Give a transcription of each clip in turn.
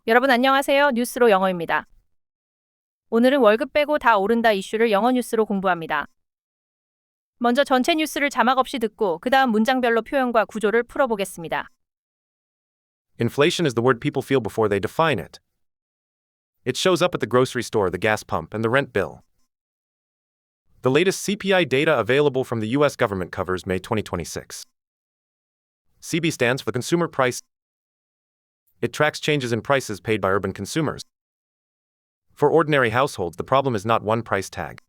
여러분 안녕하세요. 뉴스로 영어입니다. 오늘은 월급 빼고 다 오른다 이슈를 영어 뉴스로 공부합니다. 먼저 전체 뉴스를 자막 없이 듣고 그 다음 문장별로 표현과 구조를 풀어보겠습니다. Inflation is the word people feel before they define it. It shows up at the grocery store, the gas pump, and the rent bill. The latest CPI data available from the U.S. government covers May 2026. CB stands for Consumer Price. It tracks changes in prices paid by urban consumers. For ordinary households, the problem is not one price tag.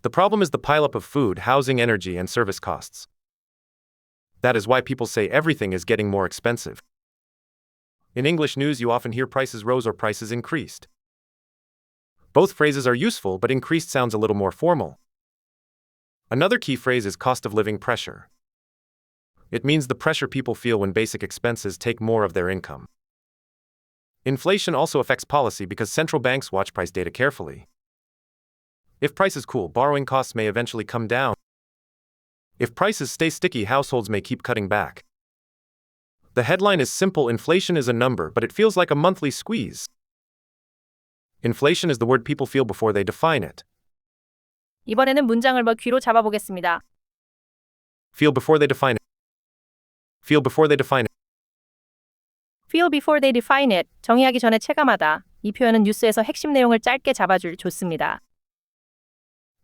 The problem is the pileup of food, housing, energy, and service costs. That is why people say everything is getting more expensive. In English news, you often hear prices rose or prices increased. Both phrases are useful, but increased sounds a little more formal. Another key phrase is cost of living pressure. It means the pressure people feel when basic expenses take more of their income. Inflation also affects policy because central banks watch price data carefully. If prices cool, borrowing costs may eventually come down. If prices stay sticky, households may keep cutting back. The headline is simple: inflation is a number, but it feels like a monthly squeeze. Inflation is the word people feel before they define it. 이번에는 문장을 귀로 잡아보겠습니다. Feel before they define it. Feel before they define it. Feel before they define it. 정의하기 전에 체감하다. 이 표현은 뉴스에서 핵심 내용을 짧게 잡아줄 좋습니다.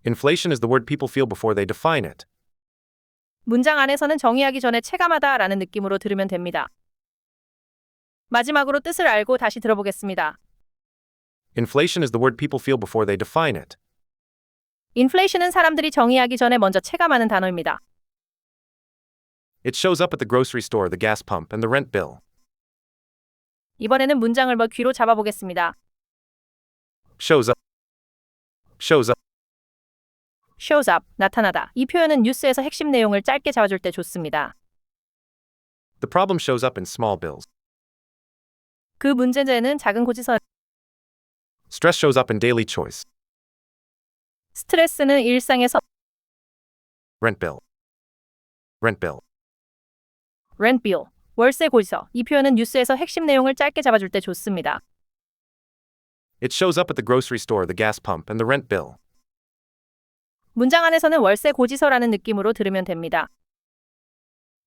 Inflation is the word people feel before they define it. 문장 안에서는 정의하기 전에 체감하다 라는 느낌으로 들으면 됩니다. 마지막으로 뜻을 알고 다시 들어보겠습니다. Inflation is the word people feel before they define it. 인플레이션은 사람들이 정의하기 전에 먼저 체감하는 단어입니다. It shows up at the grocery store, the gas pump, and the rent bill. 이번에는 문장을 귀로 잡아보겠습니다. Shows up. Shows up. shows up, 나타나다. 이 표현은 뉴스에서 핵심 내용을 짧게 잡아줄 때 좋습니다. The problem shows up in small bills. 그 문제제는 작은 고지서. Stress shows up in daily choice. 스트레스는 일상에서. Rent bill. Rent bill. rent bill, 월세 고지서. 이 표현은 뉴스에서 핵심 내용을 짧게 잡아줄 때 좋습니다. It shows up at the grocery store, the gas pump, and the rent bill. 문장 안에서는 월세 고지서라는 느낌으로 들으면 됩니다.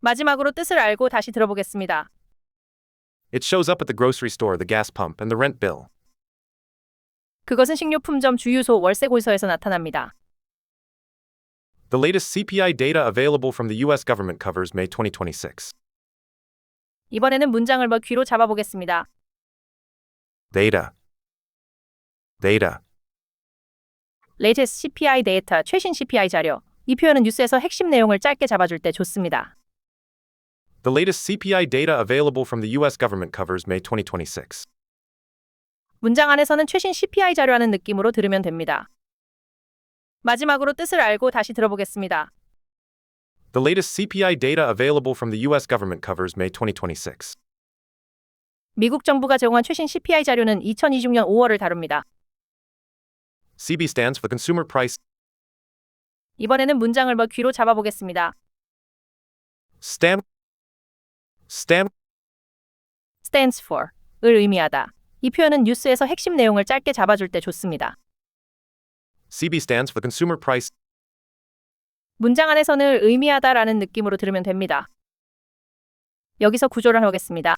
마지막으로 뜻을 알고 다시 들어보겠습니다. It shows up at the grocery store, the gas pump, and the rent bill. 그것은 식료품점 주유소 월세 고지서에서 나타납니다. The latest CPI data available from the U.S. government covers May 2026. 이번에는 문장을 귀로 잡아보겠습니다. Data. Data. latest CPI 데이터, 최신 CPI 자료. 이 표현은 뉴스에서 핵심 내용을 짧게 잡아줄 때 좋습니다. The latest CPI data available from the U.S. government covers May 2026. 문장 안에서는 최신 CPI 자료라는 느낌으로 들으면 됩니다. 마지막으로 뜻을 알고 다시 들어보겠습니다. The latest CPI data available from the U.S. government covers May 2026. 미국 정부가 제공한 최신 CPI 자료는 2026년 5월을 다룹니다. CB stands for Consumer Price. 이번에는 문장을 귀로 잡아보겠습니다. Stamp. Stamp. stands for, 을 의미하다. 이 표현은 뉴스에서 핵심 내용을 짧게 잡아줄 때 좋습니다. CB stands for Consumer Price. 문장 안에서는 을 의미하다라는 느낌으로 들으면 됩니다. 여기서 구조를 하겠습니다.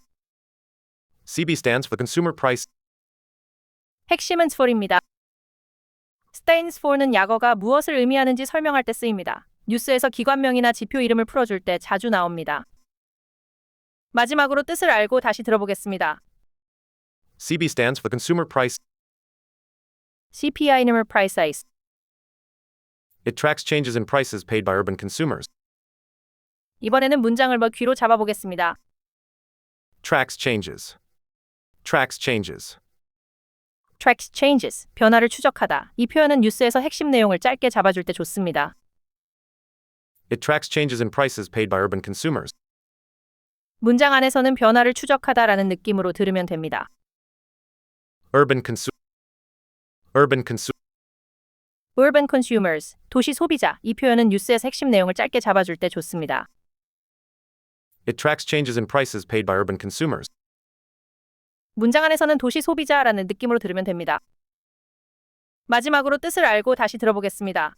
CB stands for Consumer Price. 핵심은 for입니다. stands for는 약어가 무엇을 의미하는지 설명할 때 쓰입니다. 뉴스에서 기관명이나 지표 이름을 풀어줄 때 자주 나옵니다. 마지막으로 뜻을 알고 다시 들어보겠습니다. CB stands for Consumer Price. CPI는 price. It tracks changes in prices paid by urban consumers. 이번에는 문장을 귀로 잡아보겠습니다. Tracks changes. Tracks changes. tracks changes, 변화를 추적하다. 이 표현은 뉴스에서 핵심 내용을 짧게 잡아줄 때 좋습니다. It tracks changes in prices paid by urban consumers. 문장 안에서는 변화를 추적하다라는 느낌으로 들으면 됩니다. Urban consumers, 도시 소비자. 이 표현은 뉴스에서 핵심 내용을 짧게 잡아줄 때 좋습니다. It tracks changes in prices paid by urban consumers. 문장 안에서는 도시 소비자라는 느낌으로 들으면 됩니다. 마지막으로 뜻을 알고 다시 들어보겠습니다.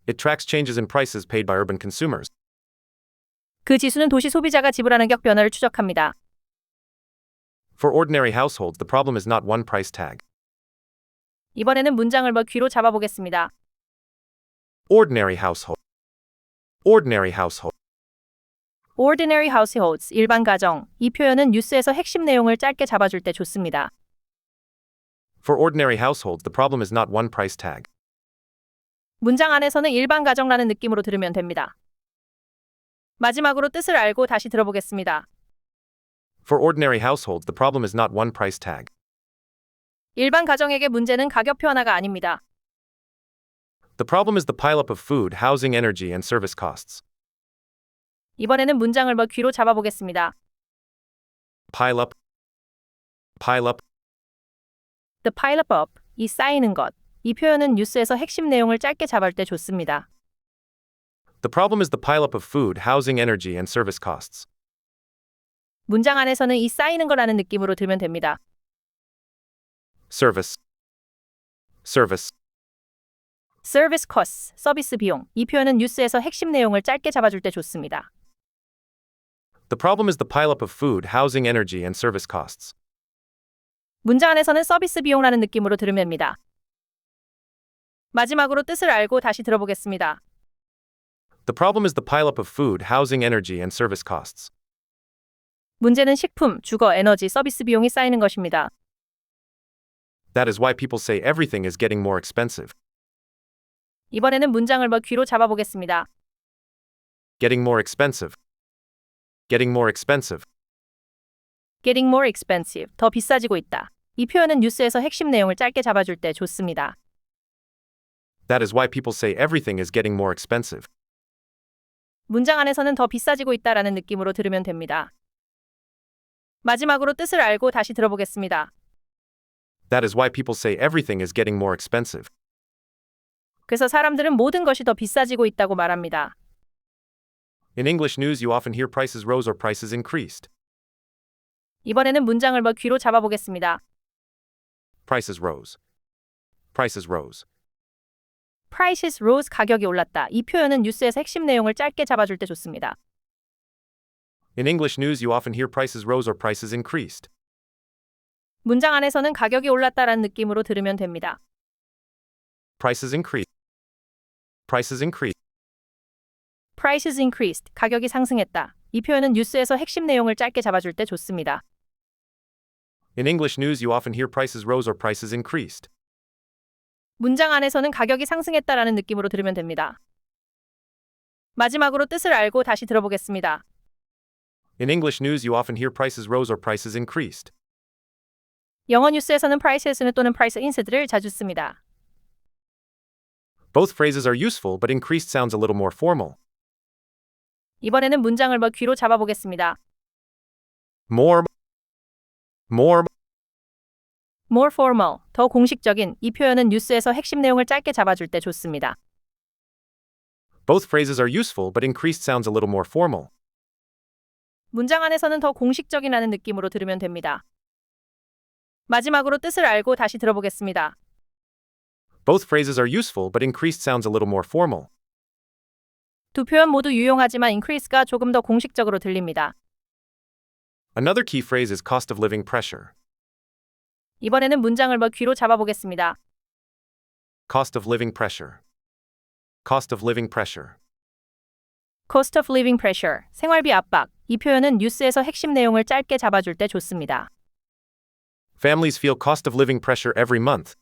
It tracks changes in prices paid by urban consumers. 그 지수는 도시 소비자가 지불하는 격 변화를 추적합니다. For ordinary households, the problem is not one price tag. 이번에는 문장을 귀로 잡아보겠습니다. Ordinary household. Ordinary household. Ordinary households, 일반 가정. 이 표현은 뉴스에서 핵심 내용을 짧게 잡아줄 때 좋습니다. For ordinary households, the problem is not one price tag. 문장 안에서는 일반 가정라는 느낌으로 들으면 됩니다. 마지막으로 뜻을 알고 다시 들어보겠습니다. For ordinary households, the problem is not one price tag. 일반 가정에게 문제는 가격표 하나가 아닙니다. The problem is the pileup of food, housing, energy, and service costs. 이번에는 문장을 귀로 잡아보겠습니다. Pile up. Pile up. The pile up, 이 쌓이는 것. 이 표현은 뉴스에서 핵심 내용을 짧게 잡을 때 좋습니다. The problem is the pileup of food, housing, energy, and service costs. 문장 안에서는 이 쌓이는 거라는 느낌으로 들면 됩니다. Service. Service. Service costs, 서비스 비용. 이 표현은 뉴스에서 핵심 내용을 짧게 잡아줄 때 좋습니다. The problem is the pileup of food, housing, energy, and service costs. 문장 안에서는 서비스 비용이라는 느낌으로 들으면 됩니다. 마지막으로 뜻을 알고 다시 들어보겠습니다. The problem is the pileup of food, housing, energy, and service costs. 문제는 식품, 주거, 에너지, 서비스 비용이 쌓이는 것입니다. That is why people say everything is getting more expensive. 이번에는 문장을 귀로 잡아보겠습니다. Getting more expensive. Getting more expensive. Getting more expensive, 더 비싸지고 있다. 이 표현은 뉴스에서 핵심 내용을 짧게 잡아줄 때 좋습니다. That is why people say everything is getting more expensive. 문장 안에서는 더 비싸지고 있다라는 느낌으로 들으면 됩니다. 마지막으로 뜻을 알고 다시 들어보겠습니다. That is why people say everything is getting more expensive. 그래서 사람들은 모든 것이 더 비싸지고 있다고 말합니다. In English news, you often hear prices rose or prices increased. 이번에는 문장을 귀로 잡아보겠습니다. Prices rose. Prices rose. Prices rose, 가격이 올랐다. 이 표현은 뉴스에서 핵심 내용을 짧게 잡아줄 때 좋습니다. In English news, you often hear prices rose or prices increased. 문장 안에서는 가격이 올랐다라는 느낌으로 들으면 됩니다. Prices increased. Prices increased. Prices increased, 가격이 상승했다. 이 표현은 뉴스에서 핵심 내용을 짧게 잡아줄 때 좋습니다. In English news, you often hear prices rose or prices increased. 문장 안에서는 가격이 상승했다라는 느낌으로 들으면 됩니다. 마지막으로 뜻을 알고 다시 들어보겠습니다. In English news, you often hear prices rose or prices increased. 영어 뉴스에서는 prices 또는 price instead를 자주 씁니다. Both phrases are useful, but increased sounds a little more formal. 이번에는 문장을 귀로 잡아보겠습니다. More. More. More formal, 더 공식적인. 이 표현은 뉴스에서 핵심 내용을 짧게 잡아줄 때 좋습니다. Both phrases are useful, but increased sounds a little more formal. 문장 안에서는 더 공식적이라는 느낌으로 들으면 됩니다. 마지막으로 뜻을 알고 다시 들어보겠습니다. Both phrases are useful, but increased sounds a little more formal. 두 표현 모두 유용하지만 increase가 조금 더 공식적으로 들립니다. Another key phrase is cost of living pressure. 이번에는 문장을 귀로 잡아보겠습니다. Cost of living pressure. Cost of living pressure. Cost of living pressure, 생활비 압박. 이 표현은 뉴스에서 핵심 내용을 짧게 잡아줄 때 좋습니다. Families feel cost of living pressure every month.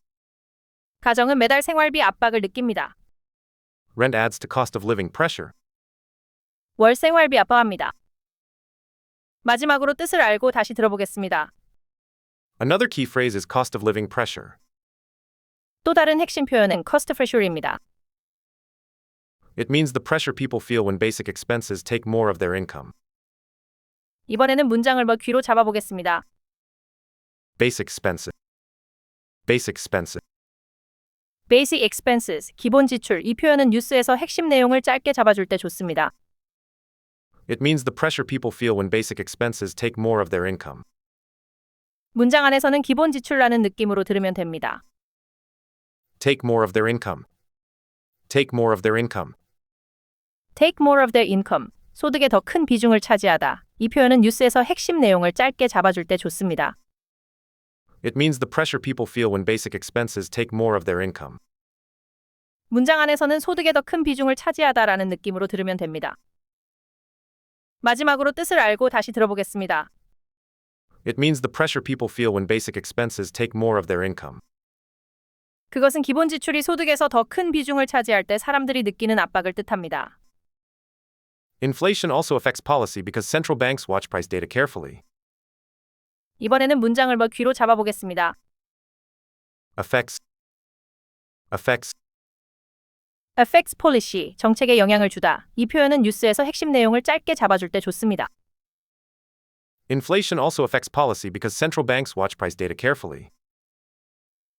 가정은 매달 생활비 압박을 느낍니다. Rent adds to cost of living pressure. 월 생활비 압박합니다. 마지막으로 뜻을 알고 다시 들어보겠습니다. Another key phrase is cost of living pressure. 또 다른 핵심 표현은 cost pressure입니다. It means the pressure people feel when basic expenses take more of their income. 이번에는 문장을 귀로 잡아보겠습니다. Basic expenses. Basic expenses. Basic expenses, 기본 지출. 이 표현은 뉴스에서 핵심 내용을 짧게 잡아줄 때 좋습니다. It means the pressure people feel when basic expenses take more of their income. 문장 안에서는 기본 지출라는 느낌으로 들으면 됩니다. Take more of their income. Take more of their income. Take more of their income. 소득의 더 큰 비중을 차지하다. 이 표현은 뉴스에서 핵심 내용을 짧게 잡아줄 때 좋습니다. It means the pressure people feel when basic expenses take more of their income. 문장 안에서는 소득의 더 큰 비중을 차지하다라는 느낌으로 들으면 됩니다. 마지막으로 뜻을 알고 다시 들어보겠습니다. It means the pressure people feel when basic expenses take more of their income. 그것은 기본 지출이 소득에서 더 큰 비중을 차지할 때 사람들이 느끼는 압박을 뜻합니다. Inflation also affects policy because central banks watch price data carefully. 이번에는 문장을 귀로 잡아보겠습니다. Affects. Affects. Affects policy, 정책에 영향을 주다. 이 표현은 뉴스에서 핵심 내용을 짧게 잡아줄 때 좋습니다. Inflation also affects policy because central banks watch price data carefully.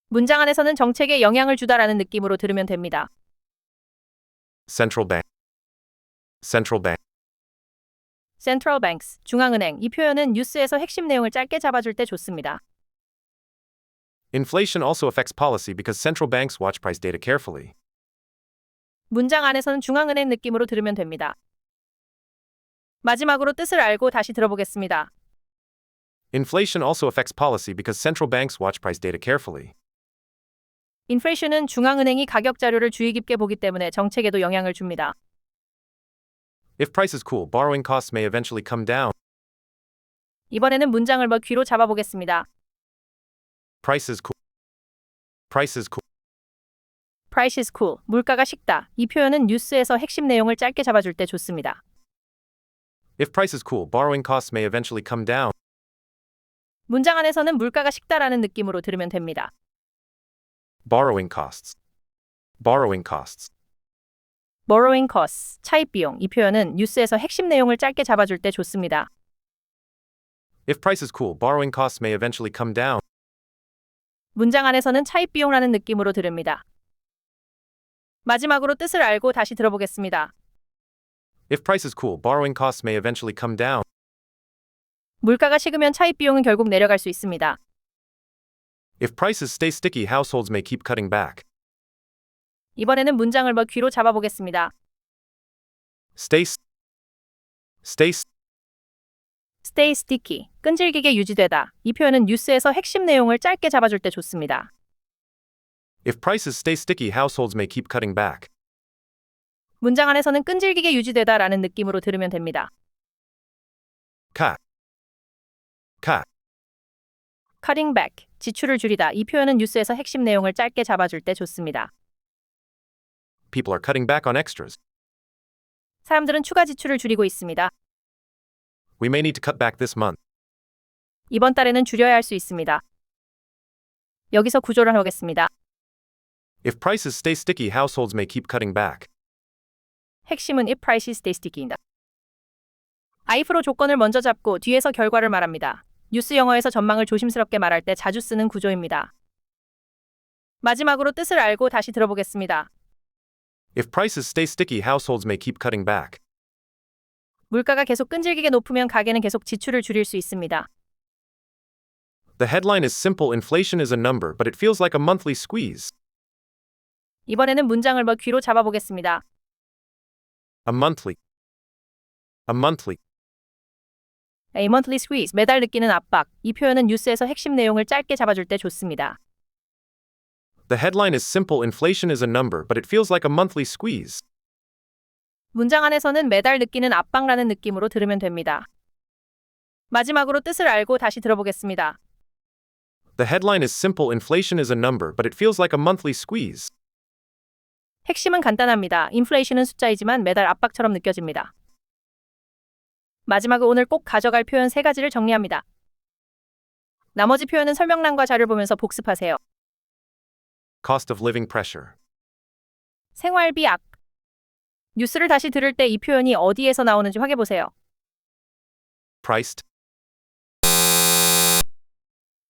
문장 안에서는 정책에 영향을 주다라는 느낌으로 들으면 됩니다. Central bank. Central bank. Central banks, 중앙은행. 이 표현은 뉴스에서 핵심 내용을 짧게 잡아줄 때 좋습니다. Inflation also affects policy because central banks watch price data carefully. 문장 안에서는 중앙은행 느낌으로 들으면 됩니다. 마지막으로 뜻을 알고 다시 들어보겠습니다. Inflation also affects policy because central banks watch price data carefully. 인플레이션은 중앙은행이 가격 자료를 주의 깊게 보기 때문에 정책에도 영향을 줍니다. If prices cool, borrowing costs may eventually come down. 이번에는 문장을 귀로 잡아보겠습니다. Prices cool. Prices cool. Price is cool, 물가가 식다. 이 표현은 뉴스에서 핵심 내용을 짧게 잡아줄 때 좋습니다. If prices cool, borrowing costs may eventually come down. 문장 안에서는 물가가 식다라는 느낌으로 들으면 됩니다. Borrowing costs. Borrowing costs. Borrowing costs, 차입 비용. 이 표현은 뉴스에서 핵심 내용을 짧게 잡아줄 때 좋습니다. If prices cool, borrowing costs may eventually come down. 문장 안에서는 차입 비용이라는 느낌으로 들읍니다. 마지막으로 뜻을 알고 다시 들어보겠습니다. If prices cool, borrowing costs may eventually come down. 물가가 식으면 차입 비용은 결국 내려갈 수 있습니다. If prices stay sticky, households may keep cutting back. 이번에는 문장을 귀로 잡아보겠습니다. Stay Stay sticky, 끈질기게 유지되다. 이 표현은 뉴스에서 핵심 내용을 짧게 잡아줄 때 좋습니다. If prices stay sticky, households may keep cutting back. 문장 안에서는 끈질기게 유지되다라는 느낌으로 들으면 됩니다. Cut. Cut. Cutting back, 지출을 줄이다. 이 표현은 뉴스에서 핵심 내용을 짧게 잡아줄 때 좋습니다. People are cutting back on extras. 사람들은 추가 지출을 줄이고 있습니다. We may need to cut back this month. 이번 달에는 줄여야 할 수 있습니다. 여기서 구조를 하겠습니다. If prices stay sticky, households may keep cutting back. 핵심은 if prices stay sticky입니다. if로 조건을 먼저 잡고 뒤에서 결과를 말합니다. 뉴스 영어에서 전망을 조심스럽게 말할 때 자주 쓰는 구조입니다. 마지막으로 뜻을 알고 다시 들어보겠습니다. If prices stay sticky, households may keep cutting back. 물가가 계속 끈질기게 높으면 가게는 계속 지출을 줄일 수 있습니다. The headline is simple: inflation is a number, but it feels like a monthly squeeze. 이번에는 문장을 귀로 잡아보겠습니다. A monthly. A monthly. A monthly squeeze, 매달 느끼는 압박. 이 표현은 뉴스에서 핵심 내용을 짧게 잡아줄 때 좋습니다. The headline is simple: inflation is a number, but it feels like a monthly squeeze. 문장 안에서는 매달 느끼는 압박라는 느낌으로 들으면 됩니다. 마지막으로 뜻을 알고 다시 들어보겠습니다. The headline is simple: inflation is a number, but it feels like a monthly squeeze. 핵심은 간단합니다. 인플레이션은 숫자이지만 매달 압박처럼 느껴집니다. 마지막으로 오늘 꼭 가져갈 표현 3가지를 정리합니다. 나머지 표현은 설명란과 자료를 보면서 복습하세요. Cost of living pressure. 생활비 악. 뉴스를 다시 들을 때 이 표현이 어디에서 나오는지 확인해보세요. Priced.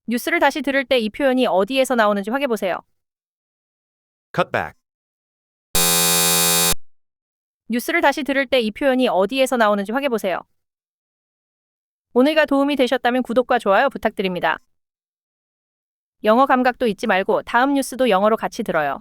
뉴스를 다시 들을 때 이 표현이 어디에서 나오는지 확인해보세요. Cut back. 뉴스를 다시 들을 때 이 표현이 어디에서 나오는지 확인해보세요. 오늘가 도움이 되셨다면 구독과 좋아요 부탁드립니다. 영어 감각도 잊지 말고 다음 뉴스도 영어로 같이 들어요.